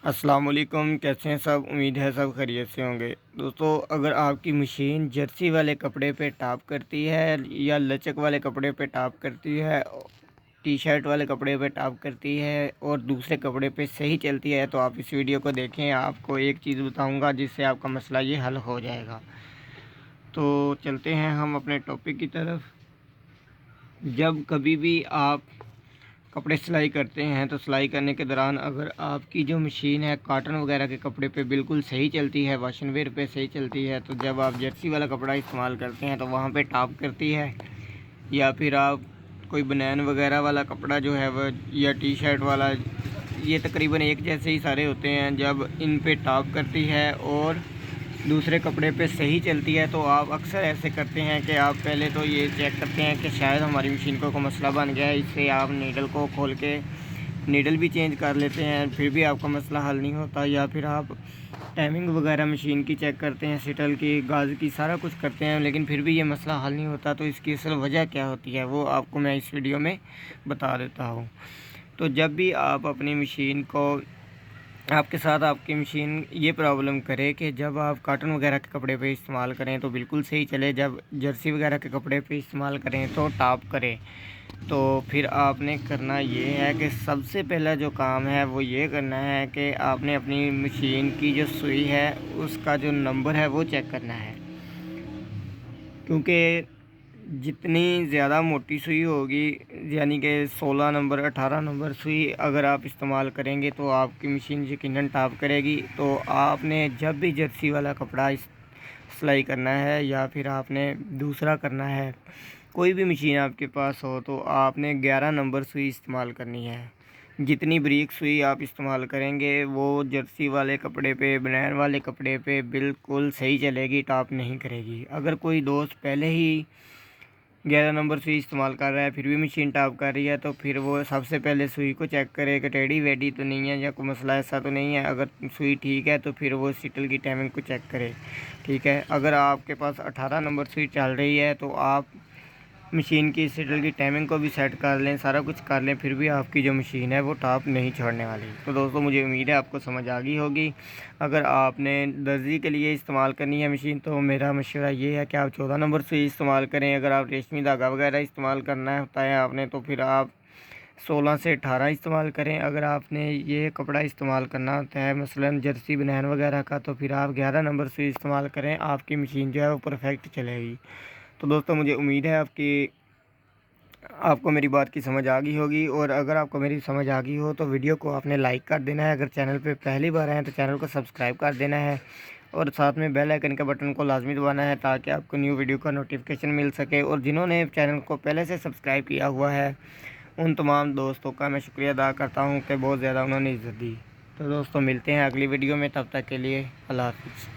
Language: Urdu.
السلام علیکم، کیسے ہیں سب؟ امید ہے سب خیریت سے ہوں گے۔ دوستو، اگر آپ کی مشین جرسی والے کپڑے پہ ٹاپ کرتی ہے یا لچک والے کپڑے پہ ٹاپ کرتی ہے، ٹی شرٹ والے کپڑے پہ ٹاپ کرتی ہے اور دوسرے کپڑے پہ صحیح چلتی ہے تو آپ اس ویڈیو کو دیکھیں۔ آپ کو ایک چیز بتاؤں گا جس سے آپ کا مسئلہ یہ حل ہو جائے گا۔ تو چلتے ہیں ہم اپنے ٹاپک کی طرف۔ جب کبھی بھی آپ کپڑے سلائی کرتے ہیں تو سلائی کرنے کے دوران اگر آپ کی جو مشین ہے کاٹن وغیرہ کے کپڑے پہ بالکل صحیح چلتی ہے، واشن ویئر پہ صحیح چلتی ہے، تو جب آپ جرسی والا کپڑا استعمال کرتے ہیں تو وہاں پہ ٹاپ کرتی ہے، یا پھر آپ کوئی بنین وغیرہ والا کپڑا جو ہے وہ یا ٹی شرٹ والا، یہ تقریباً ایک جیسے ہی سارے ہوتے ہیں، جب ان پہ ٹاپ کرتی ہے اور دوسرے کپڑے پہ صحیح چلتی ہے تو آپ اکثر ایسے کرتے ہیں کہ آپ پہلے تو یہ چیک کرتے ہیں کہ شاید ہماری مشین کو کوئی مسئلہ بن گیا ہے، اس سے آپ نیڈل کو کھول کے نیڈل بھی چینج کر لیتے ہیں، پھر بھی آپ کا مسئلہ حل نہیں ہوتا، یا پھر آپ ٹائمنگ وغیرہ مشین کی چیک کرتے ہیں، سٹل کی، گاز کی، سارا کچھ کرتے ہیں، لیکن پھر بھی یہ مسئلہ حل نہیں ہوتا۔ تو اس کی اصل وجہ کیا ہوتی ہے وہ آپ کو میں اس ویڈیو میں بتا دیتا ہوں۔ تو جب بھی آپ اپنی مشین کو، آپ کے ساتھ آپ کی مشین یہ پرابلم کرے کہ جب آپ کاٹن وغیرہ کے کپڑے پہ استعمال کریں تو بالکل صحیح چلے، جب جرسی وغیرہ کے کپڑے پہ استعمال کریں تو ٹاپ کرے، تو پھر آپ نے کرنا یہ ہے کہ سب سے پہلا جو کام ہے وہ یہ کرنا ہے کہ آپ نے اپنی مشین کی جو سوئی ہے اس کا جو نمبر ہے وہ چیک کرنا ہے، کیونکہ جتنی زیادہ موٹی سوئی ہوگی، یعنی کہ 16 نمبر 18 نمبر سوئی اگر آپ استعمال کریں گے تو آپ کی مشین یقیناً ٹاپ کرے گی۔ تو آپ نے جب بھی جرسی والا کپڑا سلائی کرنا ہے یا پھر آپ نے دوسرا کرنا ہے، کوئی بھی مشین آپ کے پاس ہو، تو آپ نے 11 نمبر سوئی استعمال کرنی ہے۔ جتنی بریک سوئی آپ استعمال کریں گے وہ جرسی والے کپڑے پہ، بنین والے کپڑے پہ بالکل صحیح چلے گی، ٹاپ نہیں کرے گی۔ اگر کوئی دوست پہلے ہی 11 نمبر سوئی استعمال کر رہا ہے پھر بھی مشین ٹاپ کر رہی ہے تو پھر وہ سب سے پہلے سوئی کو چیک کرے کہ ٹیڑھی ویڈی تو نہیں ہے یا کوئی مسئلہ ایسا تو نہیں ہے۔ اگر سوئی ٹھیک ہے تو پھر وہ سٹل کی ٹائمنگ کو چیک کرے، ٹھیک ہے۔ اگر آپ کے پاس 18 نمبر سوئی چل رہی ہے تو آپ مشین کی سٹل کی ٹائمنگ کو بھی سیٹ کر لیں، سارا کچھ کر لیں، پھر بھی آپ کی جو مشین ہے وہ ٹاپ نہیں چھوڑنے والی۔ تو دوستو، مجھے امید ہے آپ کو سمجھ آ گئی ہوگی۔ اگر آپ نے درزی کے لیے استعمال کرنی ہے مشین تو میرا مشورہ یہ ہے کہ آپ 14 نمبر سوئی استعمال کریں۔ اگر آپ ریشمی دھاگا وغیرہ استعمال کرنا ہوتا ہے آپ نے تو پھر آپ 16 سے 18 استعمال کریں۔ اگر آپ نے یہ کپڑا استعمال کرنا ہوتا ہے مثلاً جرسی بنین وغیرہ کا تو پھر آپ 11 نمبر سوئی استعمال کریں، آپ کی مشین جو ہے وہ پرفیکٹ چلے گی۔ تو دوستو، مجھے امید ہے آپ کو میری بات کی سمجھ آ گئی ہوگی، اور اگر آپ کو میری سمجھ آ گئی ہو تو ویڈیو کو آپ نے لائک کر دینا ہے، اگر چینل پہ پہلی بار آئے ہیں تو چینل کو سبسکرائب کر دینا ہے، اور ساتھ میں بیل آئیکن کے بٹن کو لازمی دبانا ہے تاکہ آپ کو نیو ویڈیو کا نوٹیفیکیشن مل سکے۔ اور جنہوں نے چینل کو پہلے سے سبسکرائب کیا ہوا ہے ان تمام دوستوں کا میں شکریہ ادا کرتا ہوں کہ بہت زیادہ انہوں نے عزت دی۔ تو دوستوں، ملتے ہیں اگلی ویڈیو میں، تب تک کے لیے اللہ حافظ۔